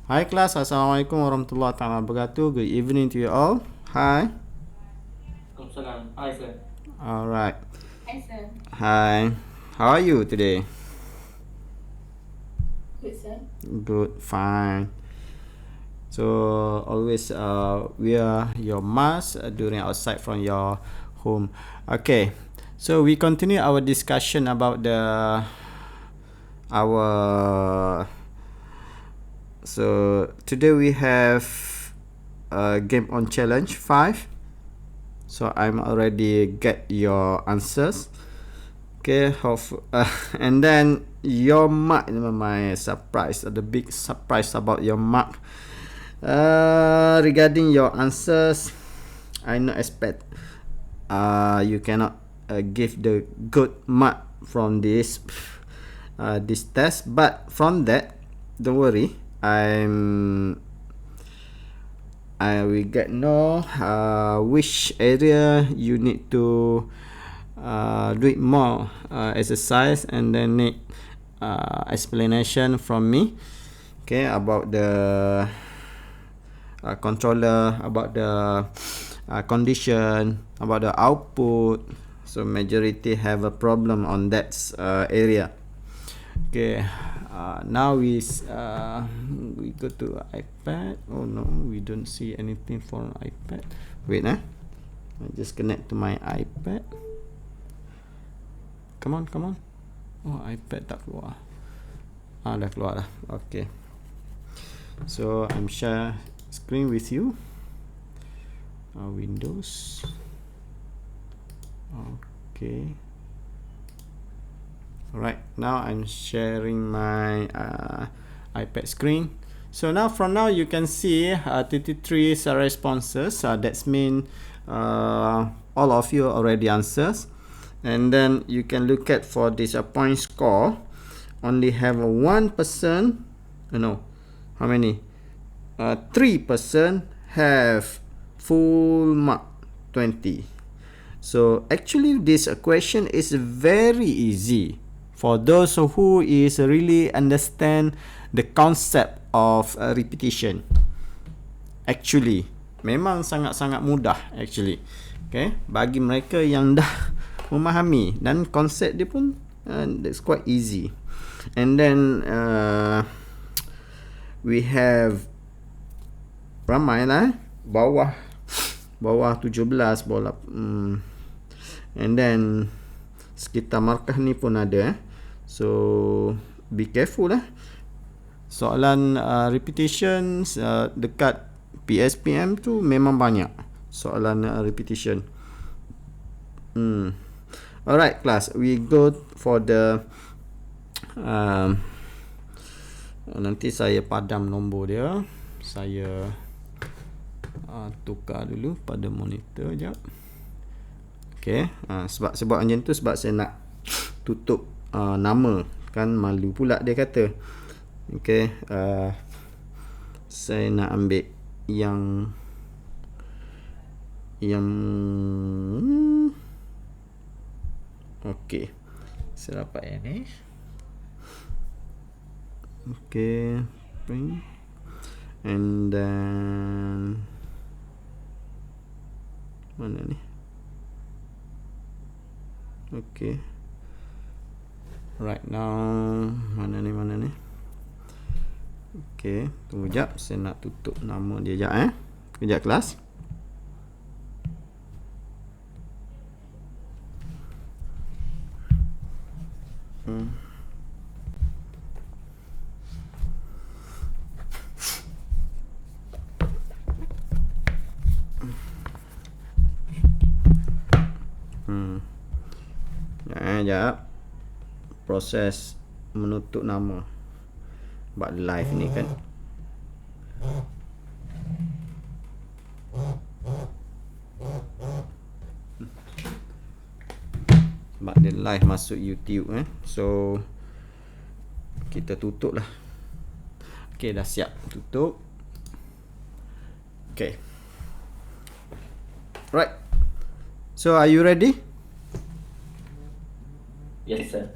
Hi class, Assalamualaikum warahmatullahi taala wabarakatuh. Good evening to you all. Hi. Waalaikumsalam. Hi, sir. All right. Hi, sir. Hi. How are you today? Good, sir. Good, fine. So always wear your mask during outside from your home. Okay. So we continue our discussion about our so today we have a game on challenge 5. So I'm already get your answers. Okay, and then your mark, my surprise, the big surprise about your mark. Regarding your answers, I not expect you cannot give the good mark from this test, but from that, don't worry, I will get know which area you need to do it more exercise, and then need explanation from me, okay, about the controller, about the condition, about the output. So majority have a problem on that area. Okay, now we go to iPad. Oh no, we don't see anything for iPad. Wait, I just connect to my iPad. Come on. Oh, iPad tak keluar. Dah keluar dah. Okay. So I'm share screen with you. Windows. Okay. Alright, now I'm sharing my iPad screen. So now from now you can see 33 responses. That's mean all of you already answers. And then you can look at for this point score. Only have one person. No, how many? 3 person have full mark 20. So actually this question is very easy for those who is really understand the concept of repetition. Actually memang sangat-sangat mudah actually. Okay, bagi mereka yang dah memahami, dan konsep dia pun that's quite easy. And then we have ramai lah, bawah 17, bawah and then sekitar markah ni pun ada. So be careful lah. Soalan repetition dekat PSPM tu memang banyak soalan repetition. Alright class, we go for the nanti saya padam nombor dia. Saya tukar dulu pada monitor jap. Okay, sebab macam tu, sebab saya nak tutup nama, kan malu pula dia kata. Okay, saya nak ambil yang okay, saya dapat yang ni. Okay, print, and then mana ni? Okay, right now mana ni? Okay, tunggu jap, saya nak tutup nama dia jap kejap kelas. Sekejap, proses menutup nama buat live ni kan. Sebab dia live masuk YouTube so kita tutup lah. Okay, dah siap tutup. Okay, right, so are you ready? Yes, sir.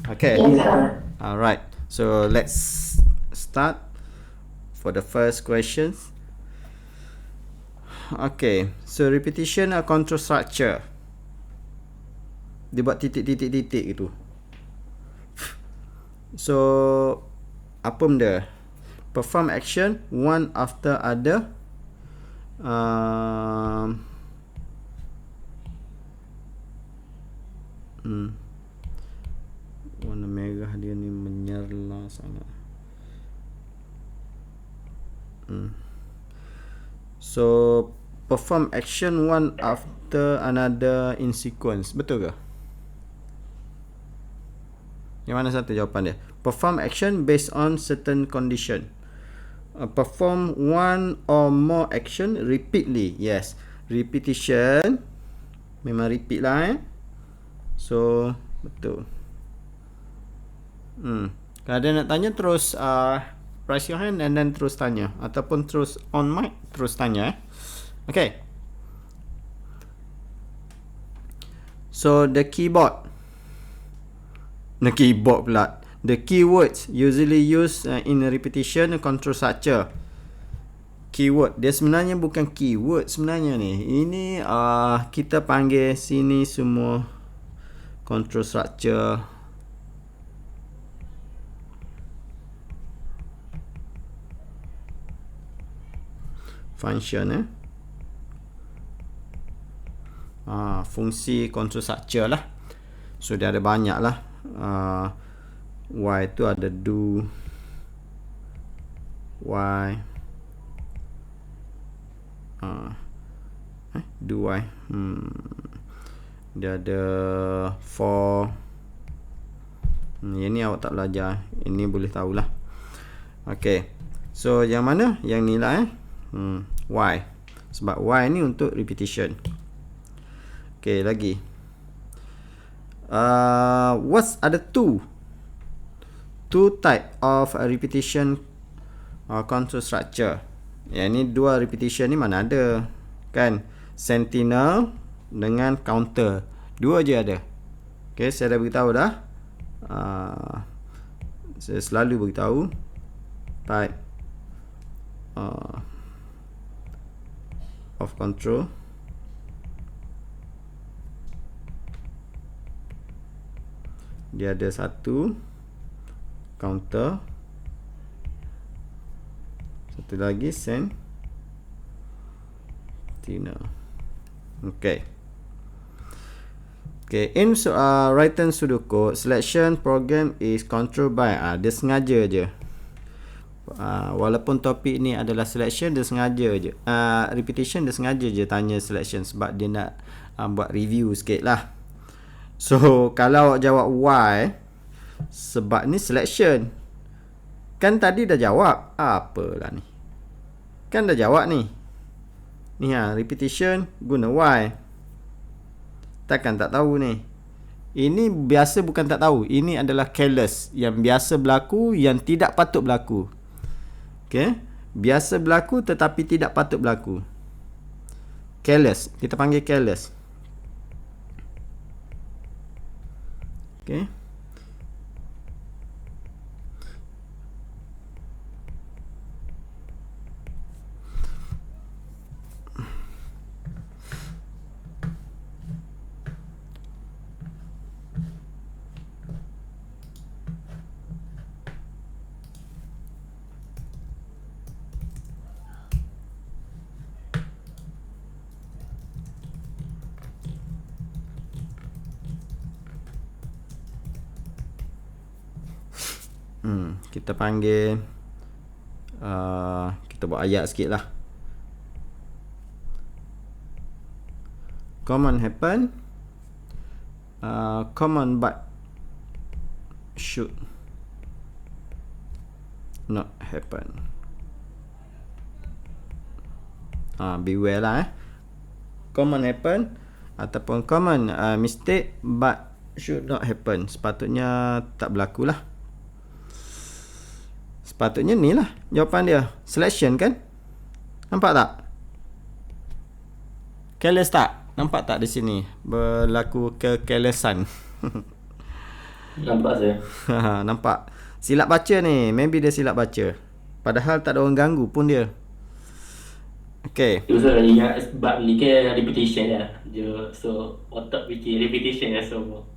Okay. Yes, sir. Alright, so let's start. for the first questions. Okay, so repetition a control structure. Dia buat titik-titik-titik gitu. So apa benda? Perform action one after other. Warna merah dia ni menyerlah sangat. So perform action one after another in sequence. Betul ke? Yang mana satu jawapan dia? Perform action based on certain condition. Perform one or more action repeatedly. Yes, repetition memang repeat lah. So betul. Kalau ada nak tanya terus raise your hand and then terus tanya, ataupun terus on mic terus tanya. Okay. So the keyboard. The keyboard pula. The keywords usually used in a repetition control structure. Keyword dia sebenarnya bukan keyword sebenarnya ni. Ini kita panggil sini semua control structure. Function fungsi control structure lah. So dia ada banyak lah. Y tu ada do, Y do Y dia ada for. Yang ni awak tak belajar, ini boleh tahulah. Okay, so yang mana? Yang ni lah Y, sebab Y ni untuk repetition. Okay, lagi what's other two type of repetition control structure. Yang ni dua repetition ni mana ada kan? Sentinel dengan counter, dua je ada. Okay, saya dah beritahu dah. Saya selalu beritahu type of control. Dia ada satu counter, satu lagi sentinel. Okay. Okay, in written pseudocode, selection program is controlled by dia sengaja je. Walaupun topik ni adalah selection, dia sengaja je. Repetition dia sengaja je tanya selection sebab dia nak buat review sikit lah. So kalau awak jawab Y, sebab ni selection. Kan tadi dah jawab. Apalah ni. Kan dah jawab ni. Ni repetition guna Y. Takkan tak tahu ni. Ini biasa bukan tak tahu. Ini adalah careless. Yang biasa berlaku, yang tidak patut berlaku. Okay. Biasa berlaku tetapi tidak patut berlaku. Careless. Kita panggil careless. Okay. Kita panggil kita buat ayat sikit lah. Common happen, common but should not happen. Beware lah common happen ataupun common mistake but should not happen. Sepatutnya tak berlaku lah. Sepatutnya ni lah jawapan dia. Selection kan? Nampak tak? Careless tak? Nampak tak di sini? Berlaku kecarelessan. Nampak saya. Nampak. Silap baca ni. Maybe dia silap baca. Padahal tak ada orang ganggu pun dia. Okay. Itu so, yang sebab ni ke repetition lah. So, otak fikir repetition lah semua.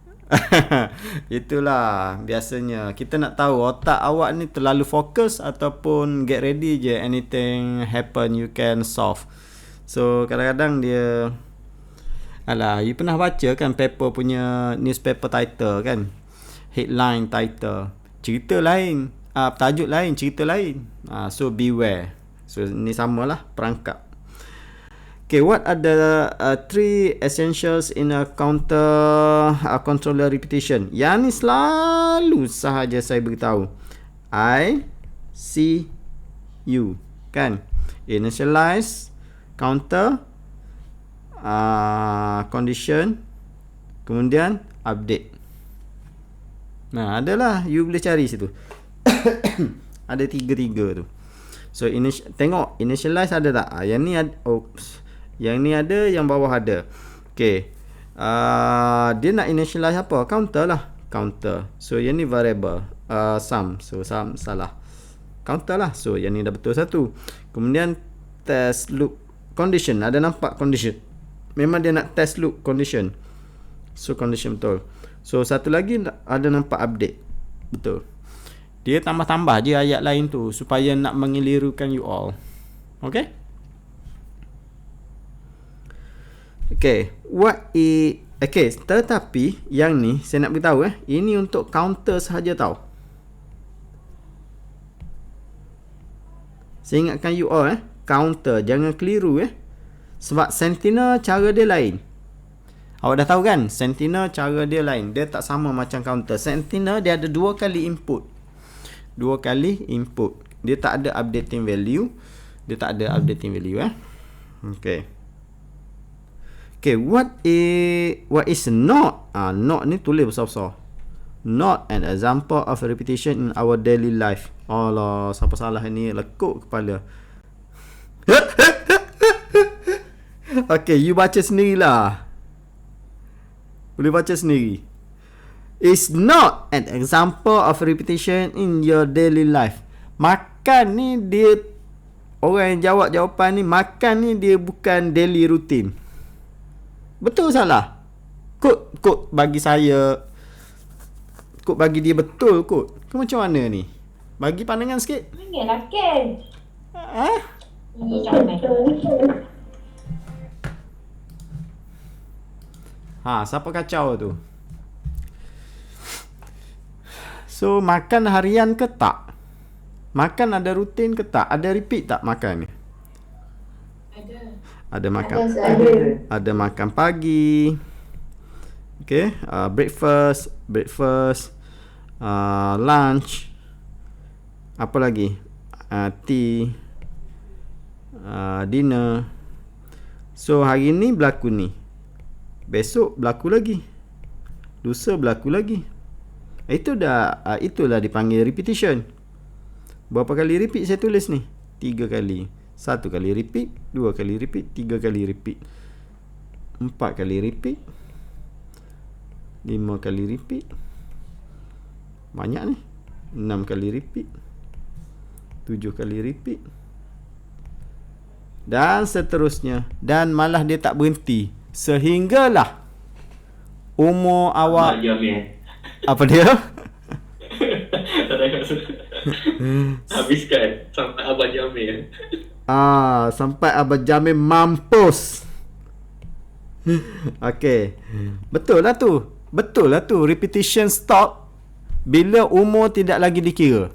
Itulah biasanya kita nak tahu otak awak ni terlalu fokus ataupun get ready je, anything happen you can solve. So kadang-kadang dia, alah, you pernah baca kan paper punya newspaper title kan, headline title, cerita lain, tajuk lain, cerita lain. So beware. So ni samalah perangkap. Okay, what are the three essentials in a controller repetition? Yang ni selalu sahaja saya beritahu. I, C, U. Kan? Initialize, counter, condition, kemudian update. Nah, adalah you boleh cari situ. Ada tiga-tiga tu. So, tengok initialize ada tak? Yang ni ada. Yang ni ada, yang bawah ada. Okay. Dia nak initialize apa? Counter lah. Counter. So, yang ni variable. Sum. So, sum salah. Counter lah. So, yang ni dah betul satu. Kemudian, test loop condition. Ada nampak condition. Memang dia nak test loop condition. So, condition betul. So, satu lagi ada nampak update. Betul. Dia tambah-tambah je ayat lain tu supaya nak mengelirukan you all. Okay? Okay, tetapi yang ni saya nak beritahu ini untuk counter sahaja tau. Saya ingatkan you all counter, jangan keliru sebab sentinel cara dia lain. Awak dah tahu kan, sentinel cara dia lain. Dia tak sama macam counter. Sentinel dia ada dua kali input. Dia tak ada updating value. Okay, what is not? Not ni tulis besar-besar. Not an example of repetition in our daily life. Allah, siapa salah ni? Lekuk kepala. Okay, you baca sendirilah. Boleh baca sendiri. Is not an example of repetition in your daily life. Makan ni dia, orang yang jawab jawapan ni, makan ni dia bukan daily routine. Betul salah? Kod bagi saya, kod bagi dia betul kod. Kau macam mana ni? Bagi pandangan sikit. Ingatlah Ken. Siapa kacau tu? So, makan harian ke tak? Makan ada rutin ke tak? Ada repeat tak makan ni? Ada makan. Ada makan pagi. Okay, breakfast, lunch. Apa lagi? Tea, dinner. So hari ni berlaku ni. Besok berlaku lagi. Lusa berlaku lagi. Itulah dipanggil repetition. Berapa kali repeat saya tulis ni? 3 kali. 1 kali repeat, 2 kali repeat, 3 kali repeat, 4 kali repeat, 5 kali repeat. Banyak ni. 6 kali repeat, 7 kali repeat, dan seterusnya. Dan malah dia tak berhenti sehinggalah umur awak. Apa dia? Habiskan sampai Abang Jamil. Sampai Abang Jamil mampus. Okay, betul lah tu. Repetition stop bila umur tidak lagi dikira.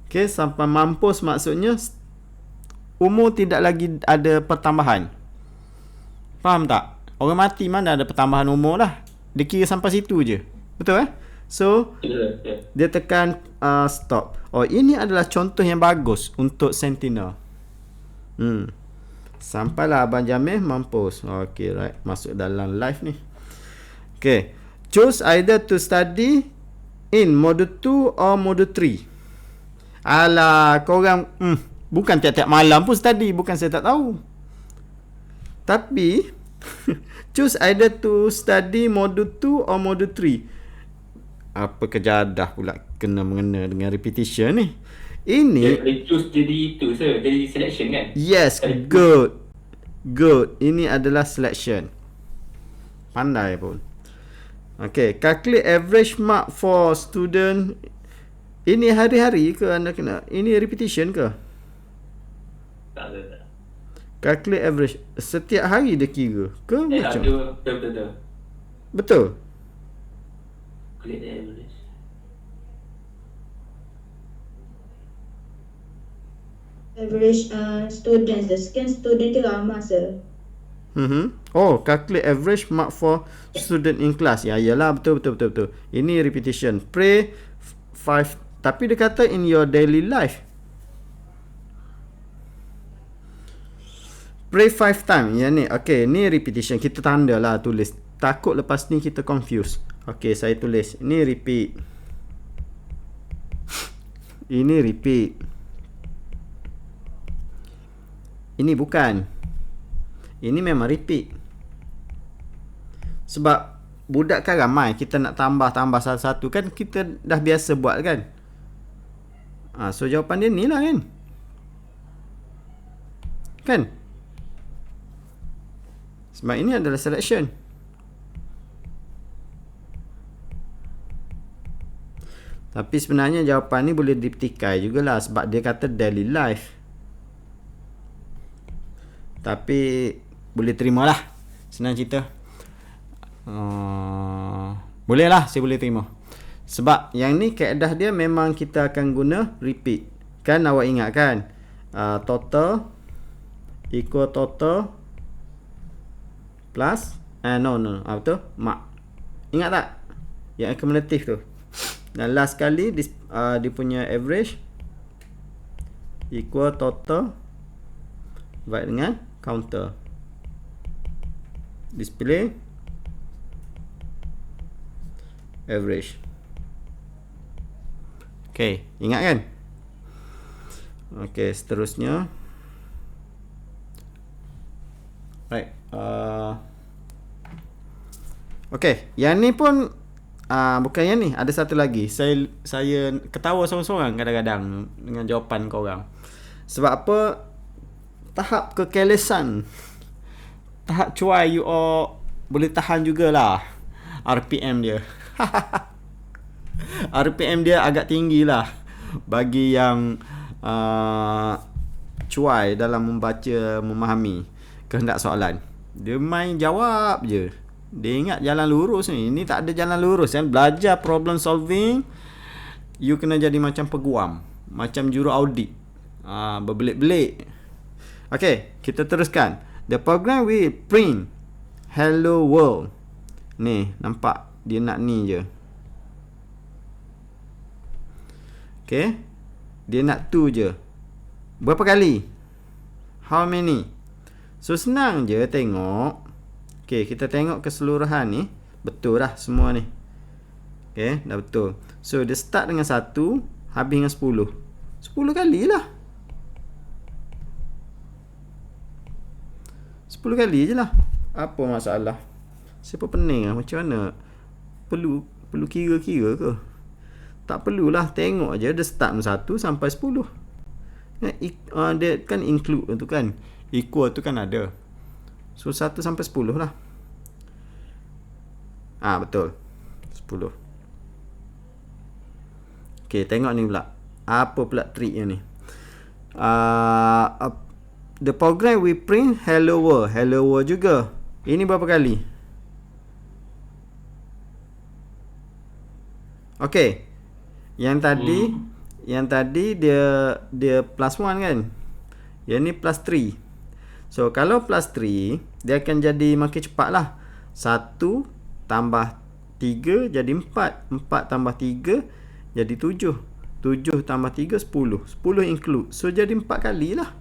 Okay, sampai mampus maksudnya umur tidak lagi ada pertambahan. Faham tak? Orang mati mana ada pertambahan umur lah. Dia kira sampai situ je. Betul So dia tekan stop. Ini adalah contoh yang bagus untuk sentinel. Sampailah Abang Jamil mampus. Okay, right. Masuk dalam live ni. Okay, choose either to study in module 2 or module 3. Alah, korang bukan tiap-tiap malam pun study. Bukan saya tak tahu. Tapi choose either to study module 2 or module 3. Apa kejadah pula kena mengena dengan repetition ni. Dia Ini, boleh choose jadi itu, jadi selection kan? yes, Tak boleh push. good. Good. Ini adalah selection. Pandai pun. Okay, calculate average mark for student. Ini hari-hari ke anda kena? Ini repetition ke? Tak. Calculate average. Setiap hari dia kira ke Tak, macam? tu betul. Betul. Calculate the average. Average students, the sekian student dia ramah sir. Oh, calculate average mark for student in class. Ya, iyalah, betul. Ini repetition. Pray 5, tapi dia kata in your daily life. Pray 5 times. Ya ni. Okay, ni repetition. Kita tanda lah tulis. Takut lepas ni kita confuse. Okay, saya tulis. Ini repeat. Ini repeat. Ini bukan. Ini memang repeat. Sebab budak kan ramai, kita nak tambah satu-satu kan, kita dah biasa buat kan. So jawapan dia ni lah kan. Kan? Sebab ini adalah selection. Tapi sebenarnya jawapan ni boleh dipetikai jugalah sebab dia kata daily life. Tapi boleh terima lah. Senang cerita. Boleh lah, saya boleh terima. Sebab yang ni kaedah dia memang kita akan guna repeat. Kan awak ingat kan? Total equal total plus betul? Mark. Ingat tak? Yang akumulatif tu. Dan last kali dia punya average equal total divide dengan counter. Display average. Okay, ingat kan? Okay, seterusnya. Right. Okay, yang ni pun bukan yang ni, ada satu lagi. Saya ketawa seorang-seorang kadang-kadang dengan jawapan korang. Sebab apa? Tahap kecarelessan, tahap cuai, you all boleh tahan jugalah RPM dia. RPM dia agak tinggi lah bagi yang cuai dalam membaca, memahami kehendak soalan. Dia main jawab je. Dia ingat jalan lurus ni. Ini tak ada jalan lurus kan. Belajar problem solving, you kena jadi macam peguam, macam juru audit. Berbelit-belit. Okay, kita teruskan. The program will print hello world. Ni, nampak? Dia nak ni je. Okay. Dia nak tu je. Berapa kali? How many? So, senang je tengok. Okay, kita tengok keseluruhan ni. Betul lah semua ni. Okay, dah betul. So, dia start dengan 1, habis dengan 10. 10 kali lah. 10 kali je lah. Apa masalah? Siapa pening lah? Macam mana? Perlu kira-kira ke? Tak perlulah. Tengok je. Dia start dengan 1 sampai 10. Dia kan include tu kan. Equal tu kan ada. So 1 sampai 10 lah. Betul. 10. Okay, tengok ni pula. Apa pula triknya ni? The program we print hello world. Hello world juga. Ini berapa kali? Okay. Yang tadi dia plus 1 kan? Yang ni plus 3. So kalau plus 3, dia akan jadi makin cepat lah. 1 tambah 3 jadi 4. 4 tambah 3 jadi 7. 7 tambah 3 10. 10 include. So jadi 4 kali lah.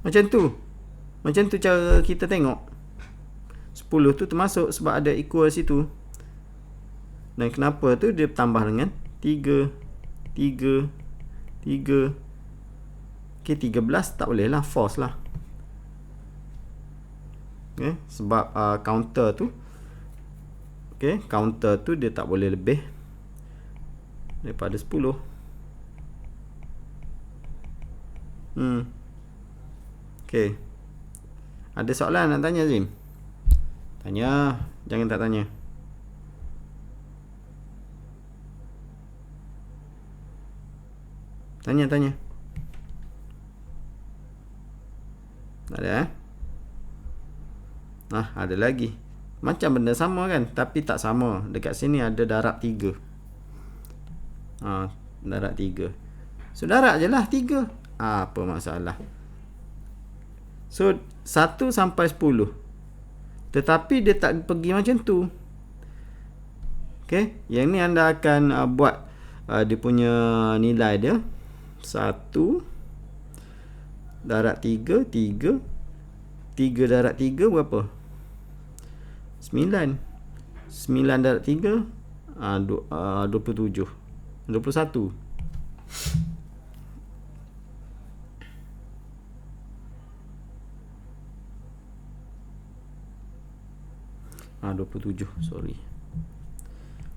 Macam tu cara kita tengok. 10 tu termasuk sebab ada equal situ. Dan kenapa tu dia tambah dengan 3. Okay, 13 tak boleh lah, false lah. Okay, sebab counter tu dia tak boleh lebih daripada 10. Okay. Ada soalan nak tanya, Zim? Tanya. Jangan tak tanya. Tanya. Tak ada, ada lagi. Macam benda sama kan, tapi tak sama. Dekat sini ada darab 3. Darab 3. So darab je lah 3. Apa masalah? So 1 sampai 10. Tetapi dia tak pergi macam tu. Okay. Yang ni anda akan buat dia punya nilai dia. 1 darab 3. 3 darab 3 berapa? 9. 9 darab 3 27. 21. 27, sorry.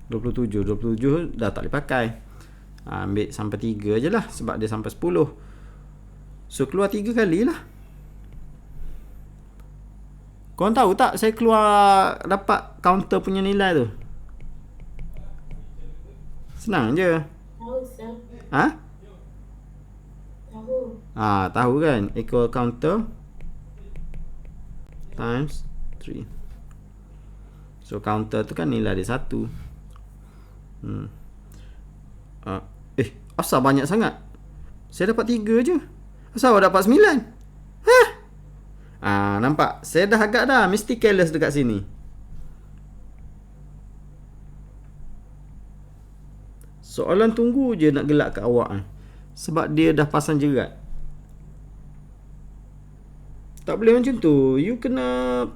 27 dah tak boleh pakai. Ambil sampai 3 je lah, sebab dia sampai 10. So keluar 3 kali lah. Korang tahu tak saya keluar dapat counter punya nilai tu? Senang je. Tahu, Sir. Tahu kan? Equal counter times 3. So counter tu kan nilai dia 1. Asal banyak sangat? Saya dapat 3 je. Asal awak dapat 9? Nampak? Saya dah agak dah mesti careless dekat sini. Soalan tunggu je nak gelak kat awak sebab dia dah pasang jerat. Tak boleh macam tu. You kena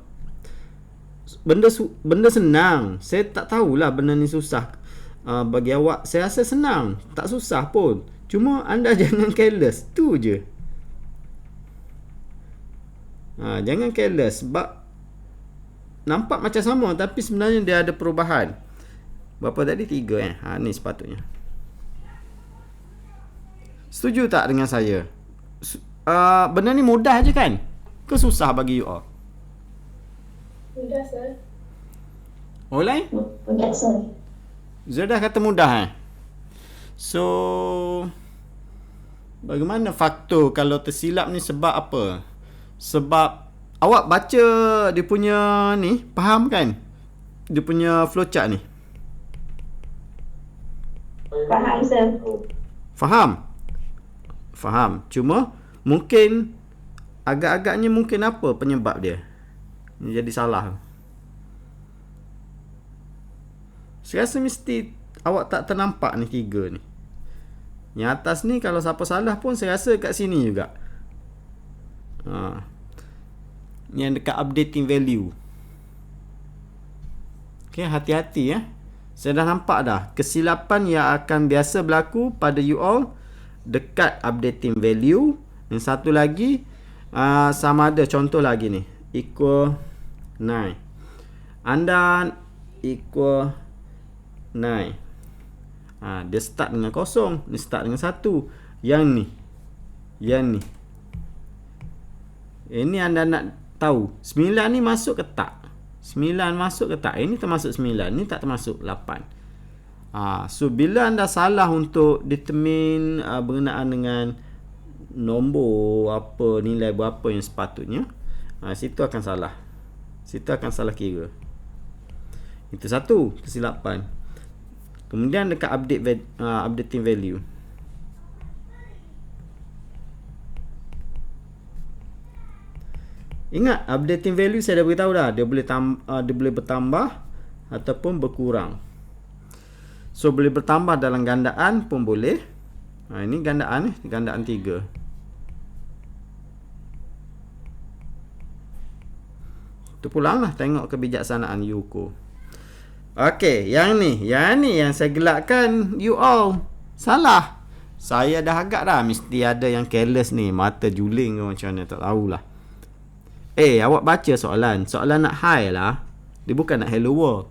benda senang. Saya tak tahulah benda ni susah. Bagi awak saya rasa senang, tak susah pun. Cuma anda jangan careless, tu je. Jangan careless sebab nampak macam sama tapi sebenarnya dia ada perubahan. Berapa tadi? 3 ni sepatutnya. Setuju tak dengan saya? Benda ni mudah je kan? Ke susah bagi you all? Mudah, Sir. Oleh? Mudah, Sir. Zura kata mudah So bagaimana faktor kalau tersilap ni sebab apa? Sebab awak baca dia punya ni, faham kan? Dia punya flowchart ni. Faham, Sir. Faham. Cuma mungkin agak-agaknya mungkin apa penyebab dia? Ni jadi salah. Saya rasa mesti awak tak ternampak ni 3 ni. Yang atas ni kalau siapa salah pun saya rasa kat sini juga. Yang dekat updating value. Okay, hati-hati Saya dah nampak dah kesilapan yang akan biasa berlaku pada you all dekat updating value. Dan satu lagi sama ada contoh lagi ni, equal 9. Anda equal 9. Dia start dengan 0, ni start dengan 1. Yang ni ini anda nak tahu 9 ni masuk ke tak? 9 masuk ke tak? Ini termasuk 9, ni tak termasuk 8. So bila anda salah untuk determine berkenaan dengan nombor apa, nilai berapa yang sepatutnya, situ akan salah. Situ akan salah kira. Itu satu kesilapan. Kemudian dekat updating value. Ingat updating value saya dah beritahu dah, dia boleh bertambah ataupun berkurang. So boleh bertambah dalam gandaan pun boleh. Ini gandaan gandaan 3. Tu pulanglah tengok kebijaksanaan Yuko. Okey, yang ni yang saya gelakkan you all. Salah. Saya dah agak dah mesti ada yang careless ni, mata juling ke macam mana tak tahulah. Awak baca soalan. Soalan nak hi lah. Dia bukan nak hello world.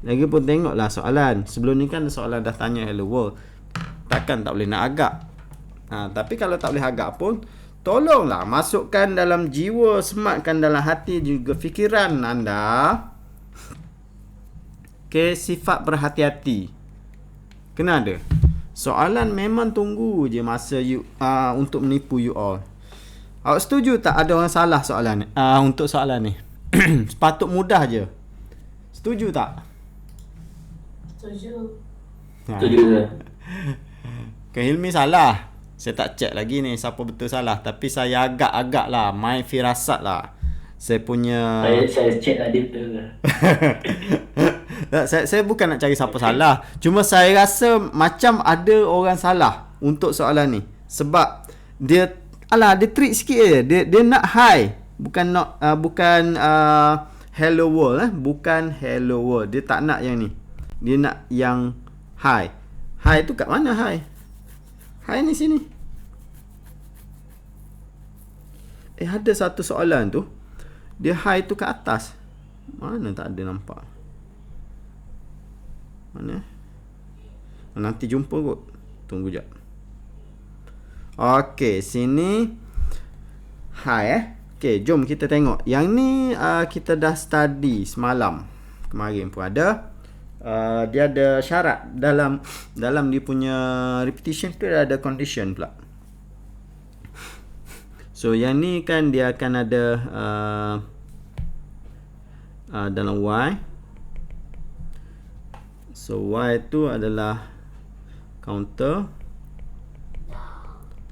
Lagi pun tengoklah soalan. Sebelum ni kan soalan dah tanya hello world. Takkan tak boleh nak agak. Tapi kalau tak boleh agak pun, tolonglah masukkan dalam jiwa, sematkan dalam hati juga fikiran anda. Sifat berhati-hati. Kena ada. Soalan memang tunggu je masa you untuk menipu you all. Awak setuju tak ada orang salah soalan ni? Untuk soalan ni. Sepatut mudah je. Setuju tak? Setuju. Setuju je. Hilmi salah. Saya tak check lagi ni siapa betul salah. Tapi saya agak-agak lah. Main firasat lah. Saya punya... Saya check lah dia betul ke. saya bukan nak cari siapa salah. Cuma saya rasa macam ada orang salah untuk soalan ni. Sebab dia trick sikit je. Dia nak high. Bukan hello world. Bukan hello world. Dia tak nak yang ni. Dia nak yang high. High tu kat mana high? High ni sini. Ada satu soalan tu. Dia high tu kat atas. Mana tak ada nampak. Mana? Nanti jumpa kot. Tunggu jap. Okey, sini high Okey, jom kita tengok. Yang ni kita dah study semalam. Kemarin pun ada. Dia ada syarat dalam dia punya repetition tu ada condition pula. So yang ni kan dia akan ada dalam Y. So Y tu adalah counter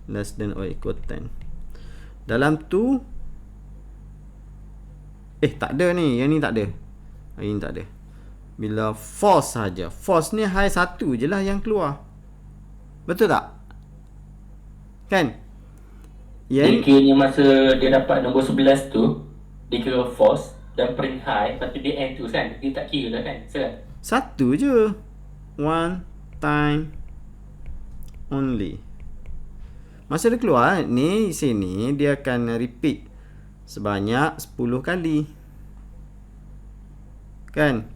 less than or equal 10. Dalam tu tak ada ni. Yang ni tak ada. Yang ni tak ada. Bila false saja. False ni high satu je lah yang keluar. Betul tak? Kan? Dia kiranya masa dia dapat nombor 11 tu, dia kira false dan print high, lepas tu dia end tu kan. Dia tak kira lah kan? Satu je. One time only. Masa dia keluar ni, sini dia akan repeat sebanyak 10 kali. Kan?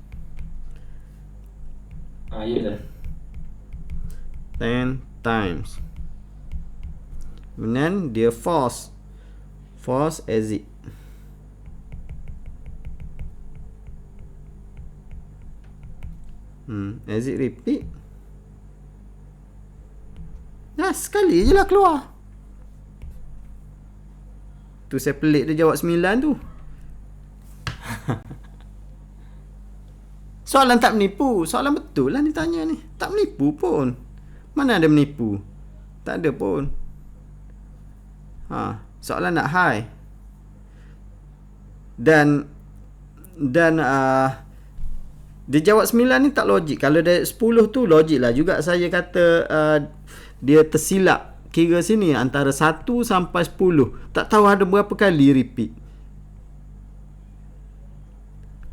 Ya. 10 times. Kemudian dia false exit. Exit repeat. Sekali je lah keluar. Tu saya pelik dia jawab 9 tu. Soalan tak menipu. Soalan betul lah ni tanya ni. Tak menipu pun. Mana ada menipu? Tak ada pun. Soalan nak high. Dan dia jawab 9 ni tak logik. Kalau dia 10 tu logik lah. Juga saya kata dia tersilap. Kira sini antara 1 sampai 10. Tak tahu ada berapa kali repeat.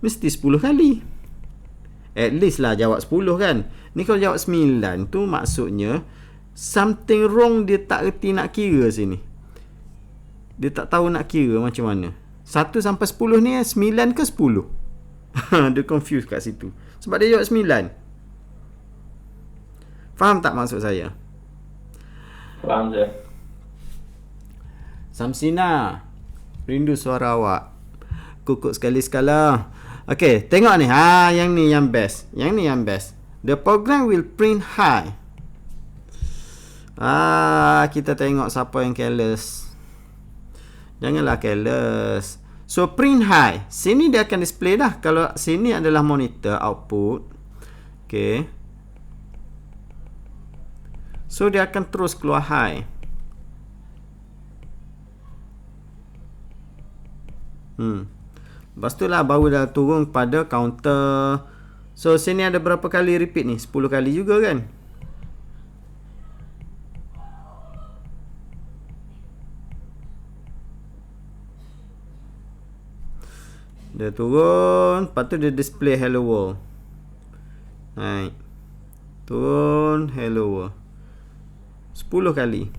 Mesti 10 kali. At least lah jawab 10 kan. Ni kalau jawab 9 tu maksudnya something wrong, dia tak reti nak kira sini. Dia tak tahu nak kira macam mana. 1 sampai 10 ni 9 ke 10? Dia confused kat situ. Sebab dia jawab 9. Faham tak maksud saya? Faham je. Samsina, rindu suara awak. Kukuk sekali sekala. Okey, tengok ni. Yang ni yang best. Yang ni yang best. The program will print high. Kita tengok siapa yang careless. Janganlah careless. So print high. Sini dia akan display dah. Kalau sini adalah monitor output. Okay. So dia akan terus keluar high. Lepas tu lah baru dah turun pada counter. So sini ada berapa kali repeat ni? 10 kali juga kan? Dia turun. Lepas tu dia display hello world. Naik. Turun hello world. 10 kali.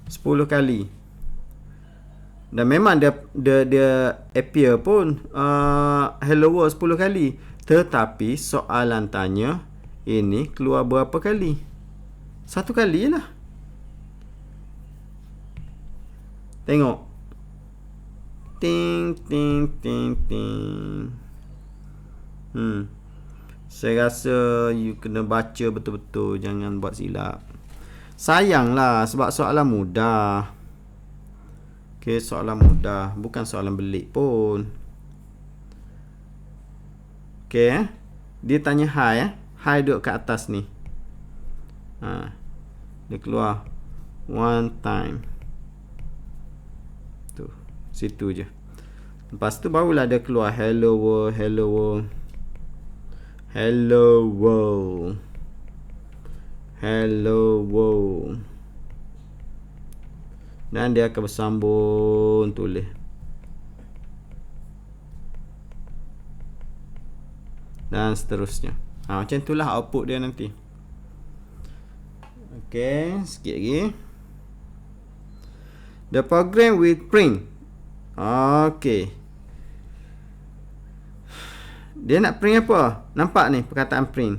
10 kali. Dan memang dia appear pun hello world 10 kali. Tetapi soalan tanya ini keluar berapa kali? Satu kali lah. Tengok. Ting ting ting ting. Saya rasa you kena baca betul-betul, jangan buat silap. Sayanglah sebab soalan mudah. Okey, soalan mudah, bukan soalan belik pun. Okey, dia tanya high high duduk kat atas ni. Dia keluar one time. Tu, situ je. Lepas tu barulah dia keluar hello world, hello world. Hello world. Hello world. Dan dia akan bersambung tulis. Dan seterusnya. Macam itulah output dia nanti. Okey, sikit lagi. The program will print. Okey. Dia nak print apa? Nampak ni perkataan print.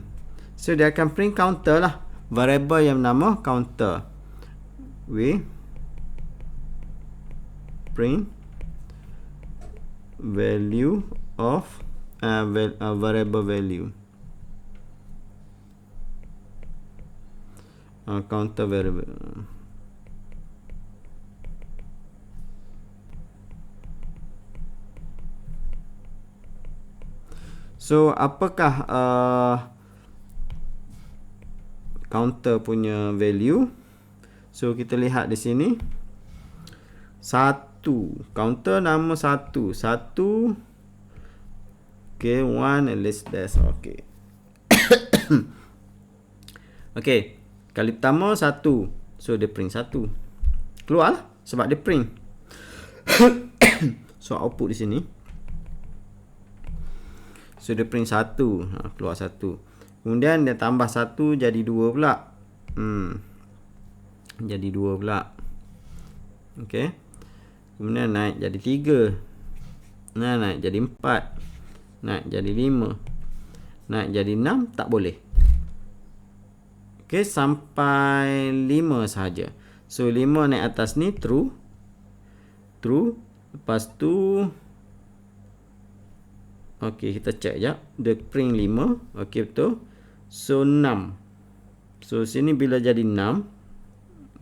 So dia akan print counter lah. Variable yang nama counter. We print value of variable value. Counter variable. So apakah counter punya value? So kita lihat di sini. 1. Counter nama 1. 1. Okay, 1 and less dash. Okay. Okay. Kali pertama 1. So dia print 1. Keluar lah sebab dia print. So output di sini. So dia print 1. Keluar 1. Kemudian dia tambah 1 jadi 2 pula. Jadi 2 pula. Okay. Kemudian naik jadi 3. Naik jadi 4. Naik jadi 5. Naik jadi 6. Tak boleh. Okay. Sampai 5 sahaja. So 5 naik atas ni true. True. Lepas tu okey, kita check jap. Dia print 5. Okey, betul. So 6. So sini bila jadi 6.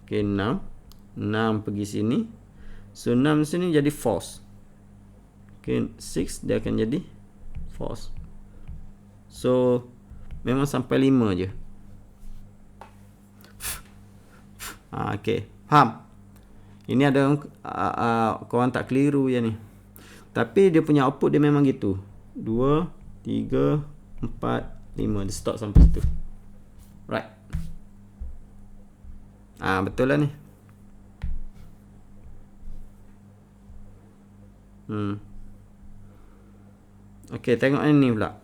Okey, 6. 6 pergi sini. So 6 sini jadi false. Okey, 6 dia akan jadi false. So memang sampai 5 je. Okey, faham? Ini ada korang tak keliru je ni. Tapi dia punya output dia memang gitu. 2, 3, 4, 5. Dia stop sampai situ. Right. Betul lah ni. Okay, tengok ni pula.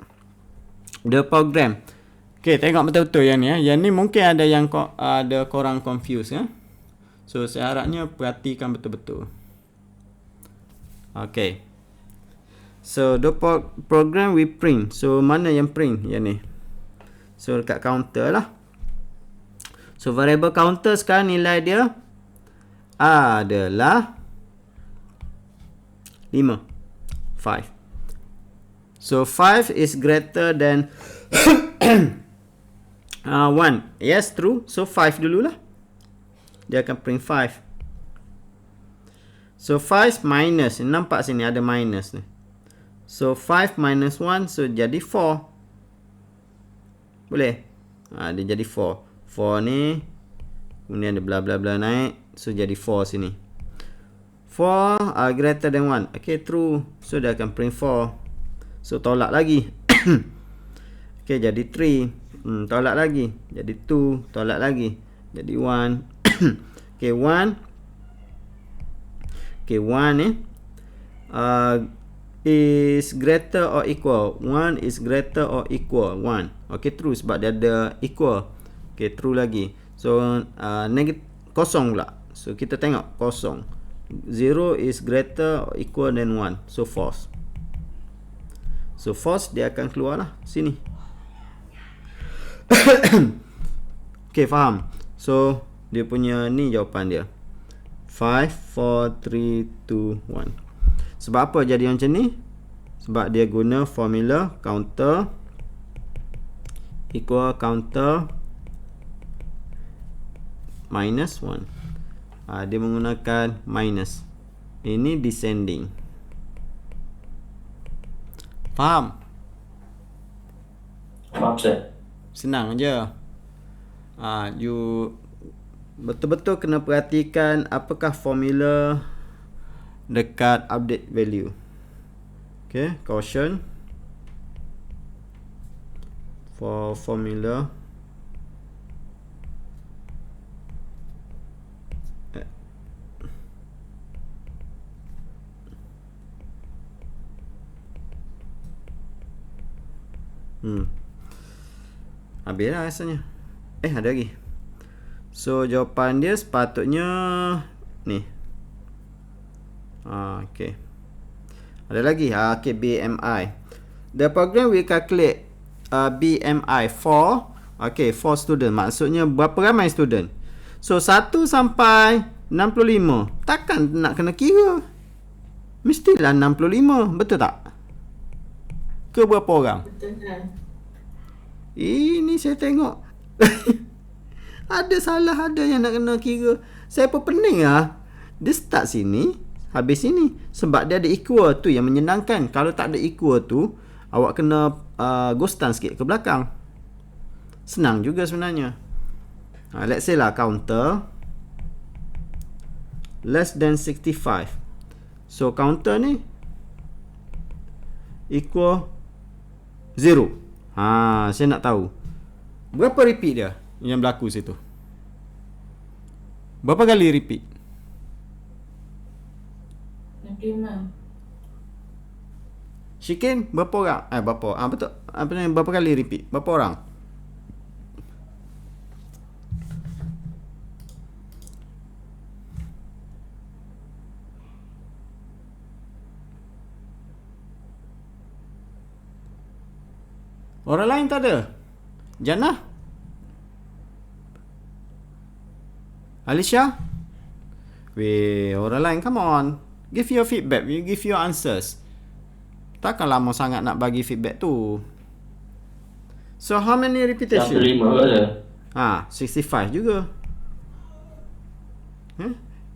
The program. Okay, tengok betul-betul yang ni. Yang ni mungkin ada yang ada korang confuse ya. So saya harapnya perhatikan betul-betul. Okay. So the program we print. So mana yang print yang ni? So dekat counter lah. So variable counter sekarang nilai dia adalah 5. 5. So 5 is greater than 1. Yes, true. So 5 dululah. Dia akan print 5. So 5 minus. Nampak sini ada minus ni. So 5 minus 1. So jadi 4. Boleh? Dia jadi 4. 4 ni. Kemudian ada bla bla bla naik. So jadi 4 sini. 4 greater than 1. Okay, true. So dia akan print 4. So tolak lagi. Okay, jadi 3. Tolak lagi. Jadi 2. Tolak lagi. Jadi 1. Okay, 1. Okay, 1 ni. Is greater or equal. 1 is greater or equal 1. Okay, true sebab dia ada equal. Okay, true lagi. So kosong pula. So kita tengok kosong. 0 is greater or equal than 1. So false. So false, dia akan keluar lah sini. Okay, faham? So dia punya ni jawapan dia. 5, 4, 3, 2, 1. Sebab apa jadi macam ni? Sebab dia guna formula counter equal counter minus 1. Dia menggunakan minus. Ini descending. Faham? Faham, Sir. Senang je. You betul-betul kena perhatikan apakah formula dekat update value. Okay, caution for formula habis lah rasanya. Ada lagi. So jawapan dia sepatutnya ni. Okay. Ada lagi. Okay, BMI. The program will calculate BMI for student. Maksudnya berapa ramai student. So 1 sampai 65. Takkan nak kena kira. Mestilah 65. Betul tak? Ke berapa orang? Betul kan? Ini saya tengok. Ada salah, ada yang nak kena kira. Saya pun pening lah. Dia start sini, habis sini. Sebab dia ada equal tu yang menyenangkan. Kalau tak ada equal tu, awak kena ghostan sikit ke belakang. Senang juga sebenarnya. Let's say lah counter less than 65. So counter ni equal 0. Saya nak tahu berapa repeat dia yang berlaku situ. Berapa kali repeat? 65. Shikin, berapa orang? Berapa? Betul. Berapa kali repeat? Berapa orang? Orang lain tak ada? Jannah? Alicia? Orang lain, come on. Give your feedback. You give your answers. Takkan lama sangat nak bagi feedback tu. So, how many repetition? 65 ke? 65 juga.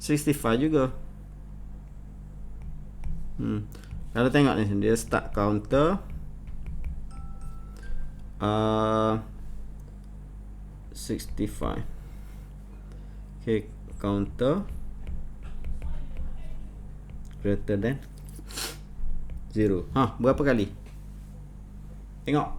65 juga. Kalau tengok ni, dia start counter 65. Okay, counter greater than 0. Berapa kali? Tengok.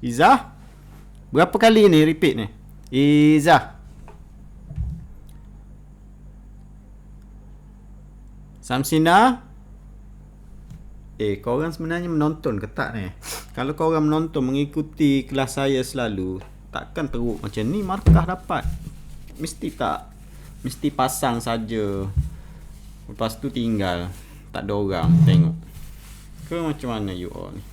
Izzah, berapa kali ni repeat ni? Izzah. Samsina. Korang sebenarnya menonton ke tak ni? Kalau korang menonton mengikuti kelas saya selalu, takkan teruk macam ni markah dapat. Mesti tak. Mesti pasang saja. Lepas tu tinggal. Tak ada orang tengok. Ke macam mana you all ni?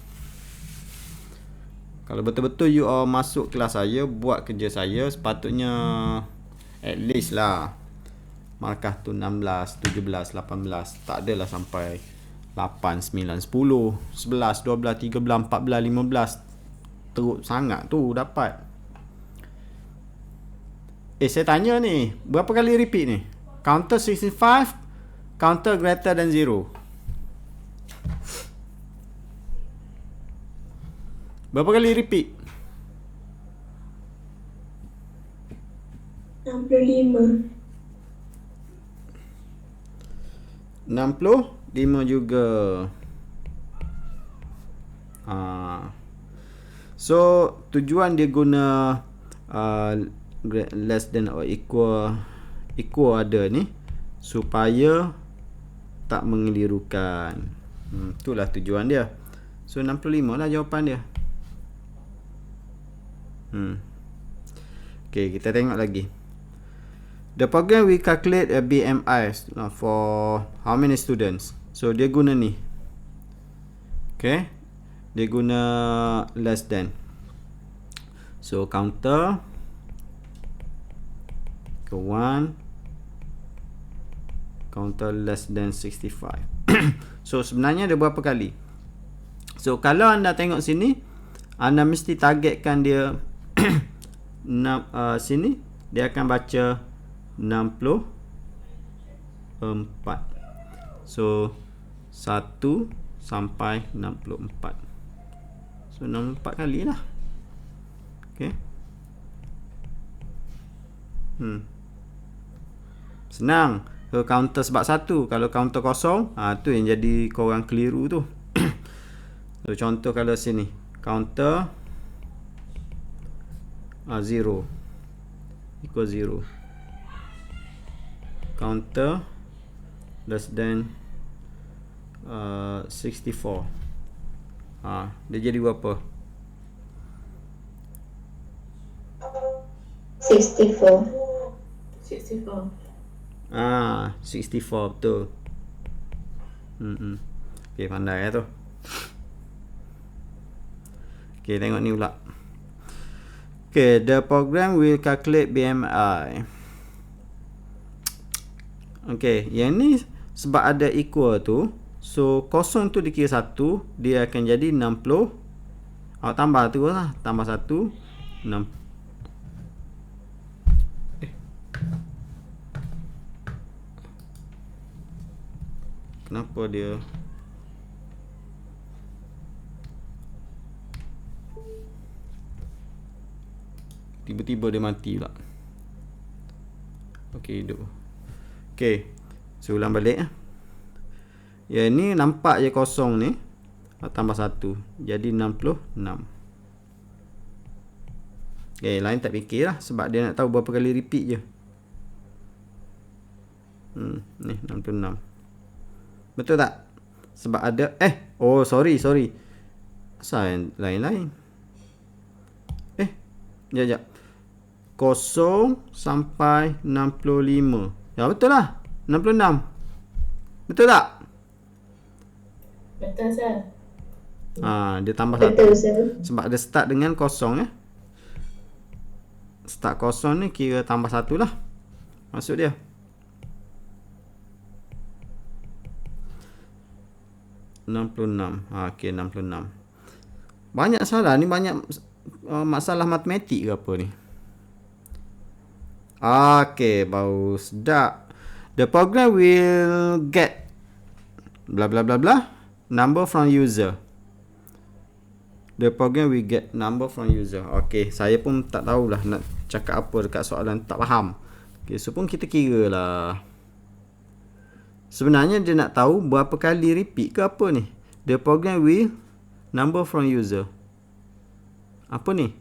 Kalau betul-betul you all masuk kelas saya, buat kerja saya, sepatutnya at least lah markah tu 16, 17, 18. Tak adalah sampai 8, 9, 10, 11, 12, 13, 14, 15. Teruk sangat tu dapat. Saya tanya ni, berapa kali repeat ni? Counter 65, counter greater than 0. Berapa kali repeat? 65. 65 juga. So tujuan dia guna less than or equal ada ni supaya tak mengelirukan. Itulah tujuan dia. So 65 lah jawapan dia. Okay, kita tengok lagi. The program will calculate a BMI for how many students. So dia guna ni. Okay, dia guna less than. So counter ke 1, counter less than 65. So sebenarnya ada berapa kali? So kalau anda tengok sini, anda mesti targetkan dia sini dia akan baca 64. So 1 sampai 64. So 64 kali lah. Okay. Senang. So counter sebab 1. Kalau counter kosong, tu yang jadi korang keliru tu. So contoh kalau sini counter 0 equal 0, counter less than 64. Dia jadi berapa? 64. 64 betul. Okay, pandai tu. Okay, tengok ni pula. Okay, the program will calculate BMI. Okay, yang ni sebab ada equal tu, so kosong tu dikira 1, dia akan jadi 60. Tambah tu lah, tambah 1, 6. Kenapa dia tiba-tiba dia mati pula? Okey, hidup. Okey, saya ulang balik. Ya, ni nampak je kosong ni, tambah 1 jadi 66. Okey, lain tak fikir lah, sebab dia nak tahu berapa kali repeat je. Ni 66. Betul tak? Sebab ada sorry. Asal yang lain-lain. Sekejap. 0 sampai 65. Ya, betul lah. 66. Betul tak? Betul, sir. Dia tambah 1. Betul, sir. Sebab dia start dengan kosong. Start kosong ni kira tambah 1 lah. Maksud dia. Okey, 66. Banyak salah ni, banyak masalah matematik ke apa ni? Okey, baru sedap. The program will get bla bla bla bla number from user. The program will get number from user. Okey, saya pun tak tahulah nak cakap apa dekat soalan, tak faham. Okey, so pun kita kira lah. Sebenarnya dia nak tahu berapa kali repeat ke apa ni. The program will number from user. Apa ni?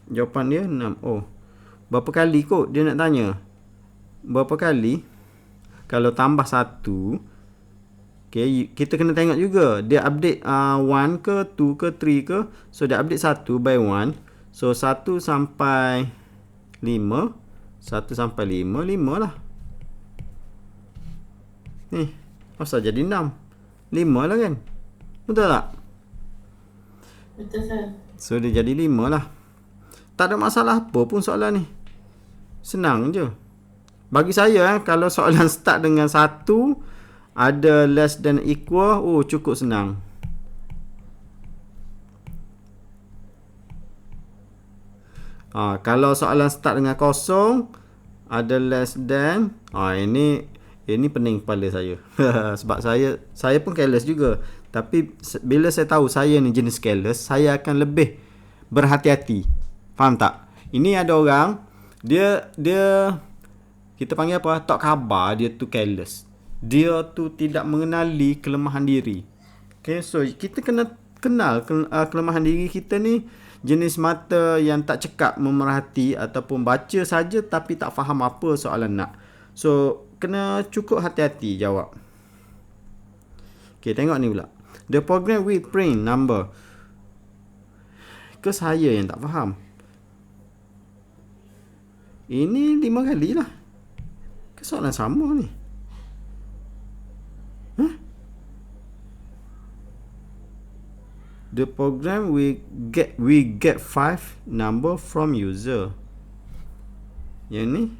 Jawapan dia 6. Berapa kali kot dia nak tanya? Berapa kali? Kalau tambah 1, okay, kita kena tengok juga dia update 1 ke 2 ke 3 ke. So dia update 1 by 1. So 1 sampai 5. 1 sampai 5 lah. Ni, asal jadi 6? 5 lah kan? Betul tak? Betul, sir. So dia jadi 5 lah. Tak ada masalah apa pun soalan ni. Senang je. Bagi saya kalau soalan start dengan 1, ada less than equal, cukup senang. Kalau soalan start dengan kosong, ada less than, ini pening kepala saya. Sebab saya pun careless juga. Tapi bila saya tahu saya ni jenis careless, saya akan lebih berhati-hati. Faham tak? Ini ada orang, dia kita panggil apa? Tak khabar dia tu careless. Dia tu tidak mengenali kelemahan diri. Okay, so kita kena kenal kelemahan diri kita ni. Jenis mata yang tak cekap memerhati ataupun baca saja tapi tak faham apa soalan nak. So kena cukup hati-hati jawab. Okay, tengok ni pula. The program will print number. Ke saya yang tak faham. Ini 5 kali lah. Soalan sama ni. The program we get 5 number from user. Yang ni.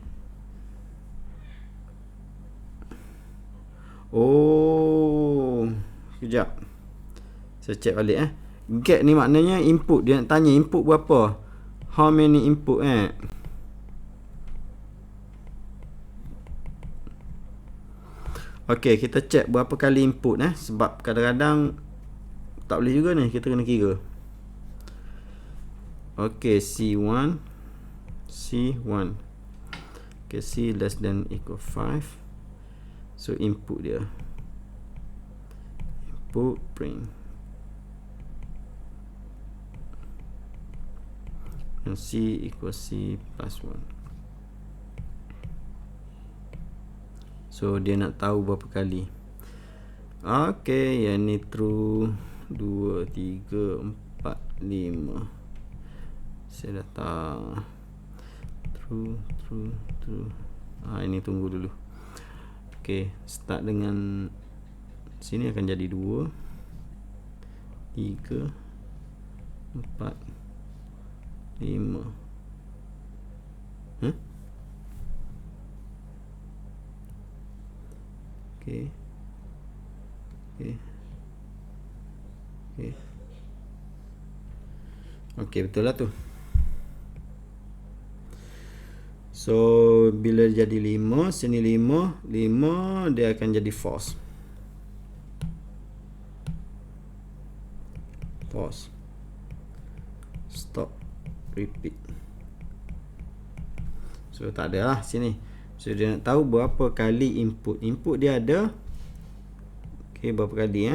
Oh, sekejap. Saya check balik Get ni maknanya input. Dia nak tanya input berapa. How many input Okey, kita check berapa kali input sebab kadang-kadang tak boleh juga ni, kita kena kira. Okey, C1. Okay, C less than equal 5. So input dia. Input print. And C equal C plus 1. So dia nak tahu berapa kali. Okay, yang ni true. 2, 3, 4, 5. Saya datang. True. Ini tunggu dulu. Okay, start dengan sini akan jadi 2, 3, 4, 5. Okay, betul lah tu. So bila jadi 5, sini 5 dia akan jadi false. Stop, repeat. So tak ada lah sini. So dia nak tahu berapa kali input. Input dia ada. Okay, berapa kali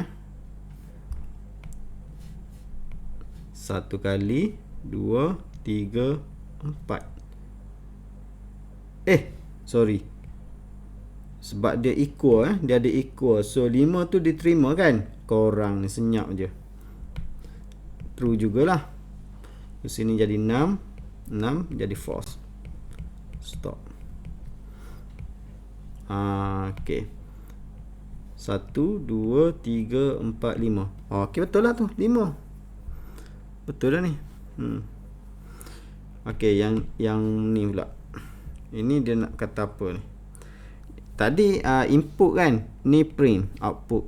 1 kali, 2, 3, 4. Sorry. Sebab dia equal dia ada equal. So 5 tu diterima kan? Korang ni senyap je. True jugalah. So sini jadi 6 jadi false. Stop. Okay. 1, 2, 3, 4, 5. Okay, betul lah tu. 5. Betul lah ni. Okay, yang ni pula. Ini dia nak kata apa ni? Tadi input kan, ni print, output.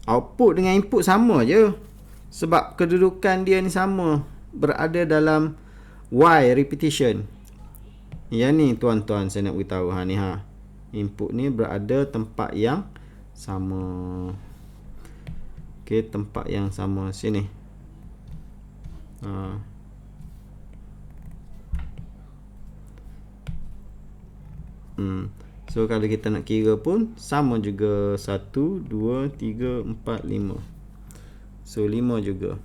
Output dengan input sama je. Sebab kedudukan dia ni sama. Berada dalam Y repetition. Yang ni tuan-tuan saya nak beritahu input ni berada tempat yang sama. Okay, tempat yang sama sini. So kalau kita nak kira pun sama juga. 1, 2, 3, 4, 5. So 5 juga.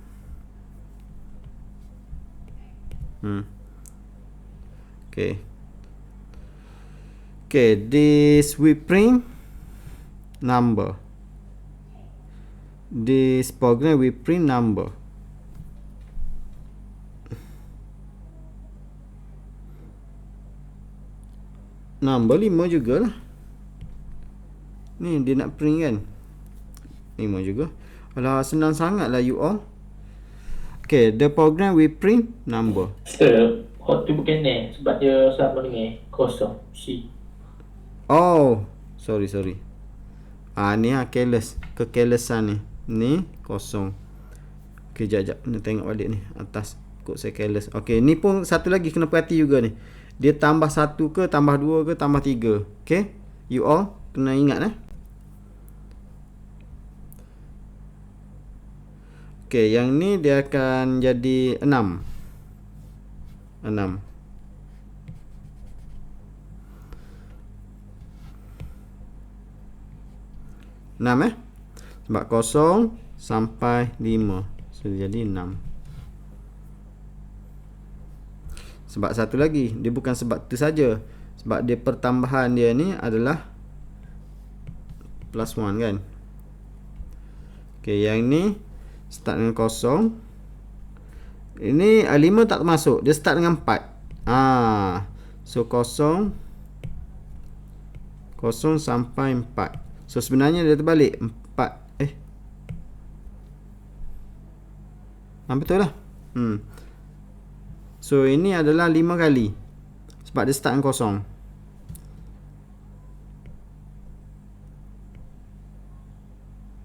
Okay. Okay, this we print number. This program we print number. Number 5 jugalah. Ni dia nak print kan. 5 juga. Alah, senang sangat lah you all. Okay, the program we print number. Sir, hot tu bukan ni. Sebab dia sama dengan kosong. C. Oh, sorry. Ni careless. Kecarelessan ni. Ni kosong. Okay, jap. Ni tengok balik ni. Atas. Kod saya careless. Okay, ni pun satu lagi kena perhati juga ni. Dia tambah 1 ke, tambah 2 ke, tambah 3. Okay, you all kena ingat Okay, yang ni dia akan jadi 6. 6 Sebab 0 sampai 5. So jadi 6. Sebab satu lagi, dia bukan sebab tu saja. Sebab dia pertambahan dia ni adalah plus 1 kan. Okay, yang ni start dengan 0. Ini 5 tak termasuk. Dia start dengan 4. So 0 sampai 4. So sebenarnya dia terbalik 4. Betul lah. So ini adalah 5 kali. Sebab dia start dengan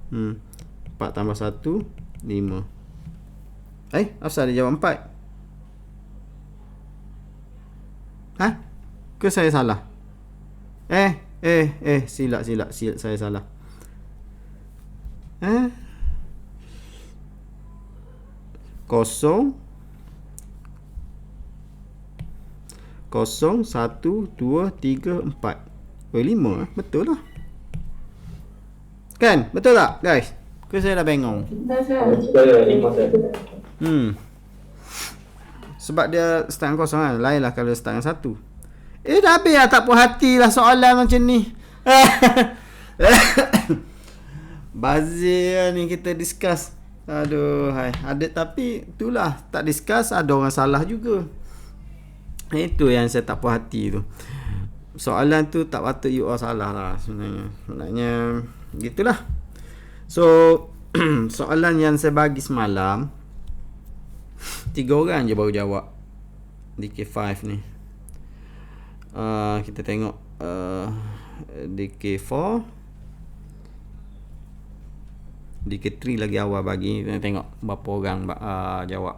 0. 4 tambah 1 5. Asal dia jawab 4? Ke saya salah? Silap saya salah. 0 1 2 3 4. 5 betul lah. Kan? Betul tak guys? Ke saya dah bengong? Sebab dia start dengan 0 kan. Lain lah kalau start dengan 1. Dah habis lah, tak puas hati lah soalan macam ni. Bazir ni kita discuss. Aduh, ada, tapi itulah, tak discuss ada orang salah juga. Itu yang saya tak puas hati tu. Soalan tu tak patut you all salah lah sebenarnya gitulah. So soalan yang saya bagi semalam 3 orang je baru jawab DK5 ni. Kita tengok DK4, DK3 lagi awal bagi. Kita tengok berapa orang jawab.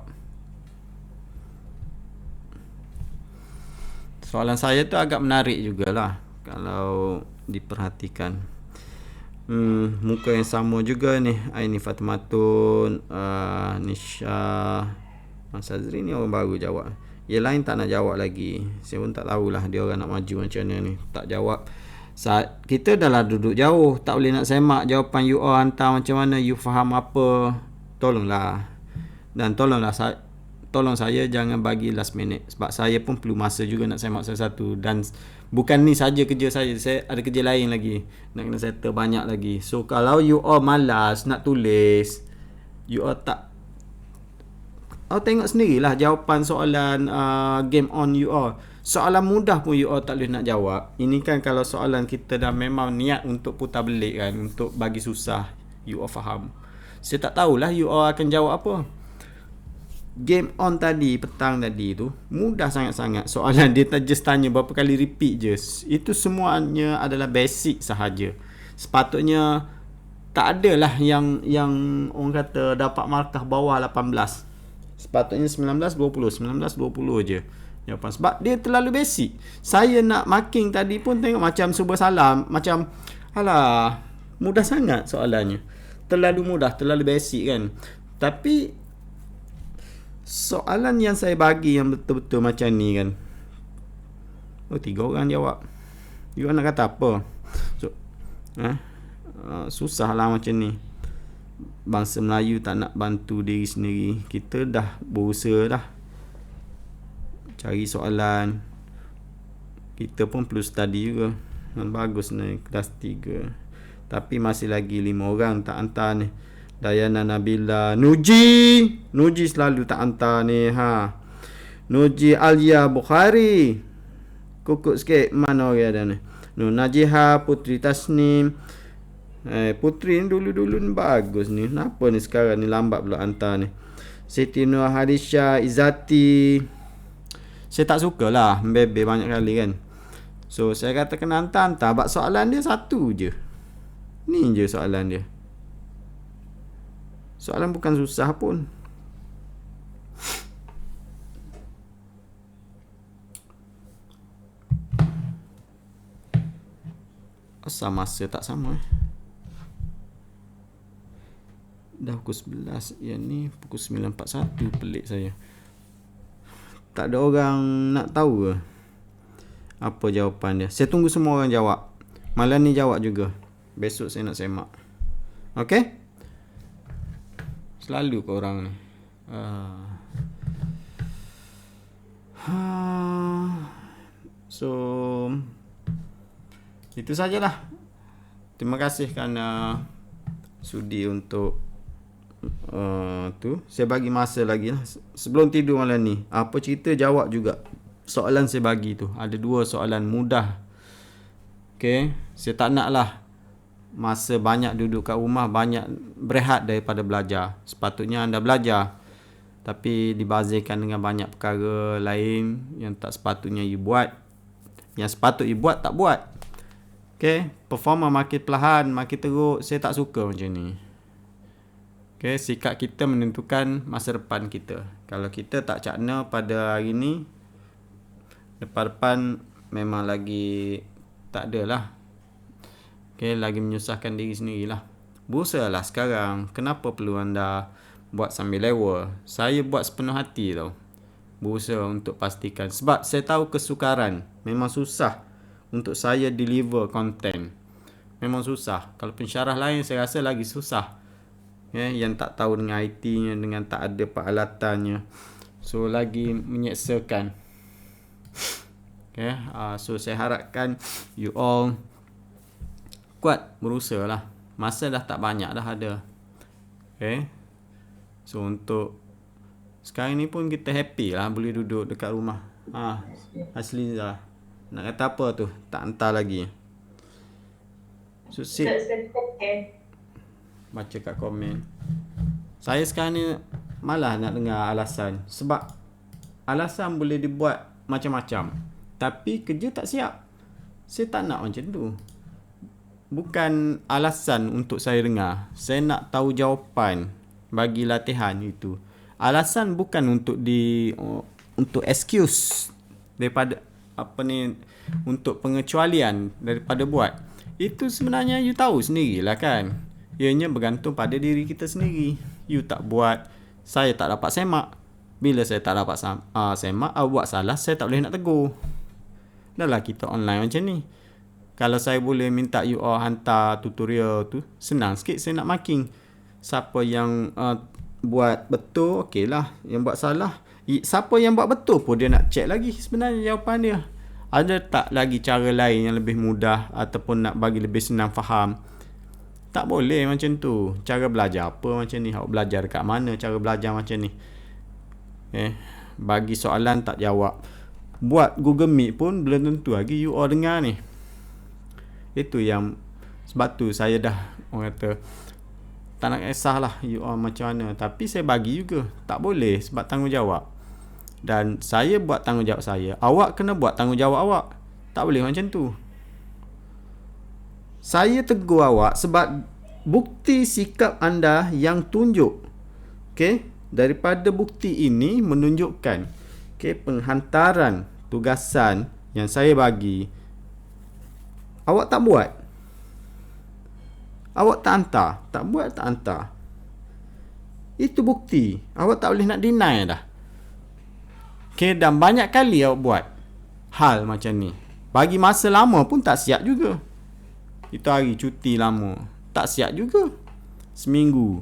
Soalan saya tu agak menarik jugalah kalau diperhatikan. Muka yang sama juga ni. Aini Fatimatun, Nisha, Mas Azri ni orang baru jawab. Yang lain tak nak jawab lagi. Saya pun tak tahulah dia orang nak maju macam mana ni. Tak jawab. Saat kita dah lah duduk jauh, tak boleh nak semak jawapan you all hantar macam mana, you faham apa. Tolonglah. Dan tolong saya jangan bagi last minute. Sebab saya pun perlu masa juga nak semak satu-satu. Dan bukan ni saja kerja saya ada kerja lain lagi. Nak kena settle banyak lagi. So kalau you all malas nak tulis, you all tak, tengok sendirilah jawapan soalan game on you all. Soalan mudah pun you all tak boleh nak jawab. Ini kan kalau soalan kita dah memang niat untuk putar belik kan, untuk bagi susah, you all faham. Saya tak tahulah you all akan jawab apa. Game on tadi, petang tadi tu mudah sangat-sangat. Soalan dia just tanya berapa kali repeat je. Itu semuanya adalah basic sahaja. Sepatutnya tak adalah yang orang kata dapat markah bawah 18. Sepatutnya 19 20 je jawapan. Sebab dia terlalu basic. Saya nak marking tadi pun tengok macam serba salah. Macam mudah sangat soalannya. Terlalu mudah, terlalu basic kan. Tapi soalan yang saya bagi yang betul-betul macam ni kan, 3 orang jawab. You nak kata apa? Susah lah macam ni. Bangsa Melayu tak nak bantu diri sendiri. Kita dah berusaha dah cari soalan. Kita pun perlu study juga. Bagus ni kelas 3. Tapi masih lagi 5 orang tak hantar ni. Dayana Nabila, Nuji selalu tak hantar ni. Nuji Alia Bukhari, kukuk sikit mana orang ada ni. Najiha Putri Tasnim. Putri ni dulu-dulu ni bagus ni. Kenapa ni sekarang ni lambat pula hantar ni. Siti Nur Harisha Izzati. Saya tak sukalah membebe banyak kali kan. So saya kata kena hantar. Sebab soalan dia satu je. Ni je soalan dia. Soalan bukan susah pun. Asal masa tak sama. Dah pukul 11. Yang ni pukul 9.41. Pelik saya. Tak ada orang nak tahu ke apa jawapan dia. Saya tunggu semua orang jawab. Malam ni jawab juga. Besok saya nak semak. Okay? Selalu korang ni. So itu sajalah. Terima kasih kerana sudi untuk tu. Saya bagi masa lagi lah sebelum tidur malam ni. Apa cerita jawab juga soalan saya bagi tu. Ada 2 soalan mudah. Okay, saya tak nak lah masa banyak duduk kat rumah, banyak berehat daripada belajar. Sepatutnya anda belajar, tapi dibazirkan dengan banyak perkara lain yang tak sepatutnya you buat. Yang sepatut you buat, tak buat. Okay, performa makin perlahan, makin teruk. Saya tak suka macam ni. Okay, sikap kita menentukan masa depan kita. Kalau kita tak cakna pada hari ni, depan-depan memang lagi tak adalah. Okay, lagi menyusahkan diri sendirilah. Berusahalah sekarang. Kenapa perlu anda buat sambil lewa? Saya buat sepenuh hati tau. Berusaha untuk pastikan. Sebab saya tahu kesukaran. Memang susah untuk saya deliver content. Memang susah. Kalau pensyarah lain saya rasa lagi susah. Yang tak tahu dengan IT-nya, dengan tak ada peralatannya. So lagi menyeksakan. Okay, so saya harapkan you all kuat, berusaha lah. Masa dah tak banyak dah ada. Okay, so untuk sekarang ni pun kita happy lah boleh duduk dekat rumah. Asli lah. Nak kata apa tu, tak hantar lagi. So baca kat komen. Saya sekarang ni malah nak dengar alasan. Sebab alasan boleh dibuat macam-macam, tapi kerja tak siap. Saya tak nak macam tu. Bukan alasan untuk saya dengar. Saya nak tahu jawapan bagi latihan itu. Alasan bukan untuk untuk excuse daripada untuk pengecualian daripada buat. Itu sebenarnya you tahu sendirilah kan. Ianya bergantung pada diri kita sendiri. You tak buat, saya tak dapat semak. Bila saya tak dapat semak, buat salah, saya tak boleh nak tegur. Dah lah kita online macam ni. Kalau saya boleh minta you all hantar tutorial tu, senang sikit saya nak marking. Siapa yang buat betul, okey lah. Yang buat salah, siapa yang buat betul pun dia nak check lagi sebenarnya jawapan dia. Ada tak lagi cara lain yang lebih mudah ataupun nak bagi lebih senang faham? Tak boleh macam tu. Cara belajar apa macam ni? Awak belajar dekat mana cara belajar macam ni? Bagi soalan tak jawab. Buat Google Meet pun belum tentu lagi you all dengar ni. Itu yang sebab tu saya dah orang kata tak nak kisahlah you all macam mana, tapi saya bagi juga. Tak boleh sebab tanggungjawab. Dan saya buat tanggungjawab saya. Awak kena buat tanggungjawab awak. Tak boleh macam tu. Saya tegur awak sebab bukti sikap anda yang tunjuk. Okey, daripada bukti ini menunjukkan penghantaran tugasan yang saya bagi awak tak buat. Awak tak hantar. Tak buat, tak hantar. Itu bukti. Awak tak boleh nak deny dah. Dan banyak kali awak buat hal macam ni. Bagi masa lama pun tak siap juga. Itu hari cuti lama, tak siap juga. Seminggu.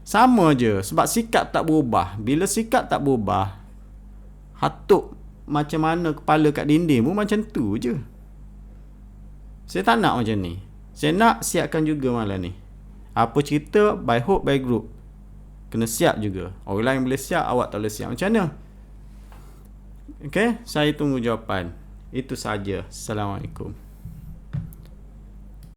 Sama je. Sebab sikap tak berubah. Bila sikap tak berubah, hatuk macam mana kepala kat dinding pun macam tu je. Saya tak nak macam ni. Saya nak siapkan juga malam ni. Apa cerita, by hope, by group. Kena siap juga. Orang lain boleh siap, awak tak boleh siap. Macam mana? Okay, saya tunggu jawapan. Itu saja. Assalamualaikum.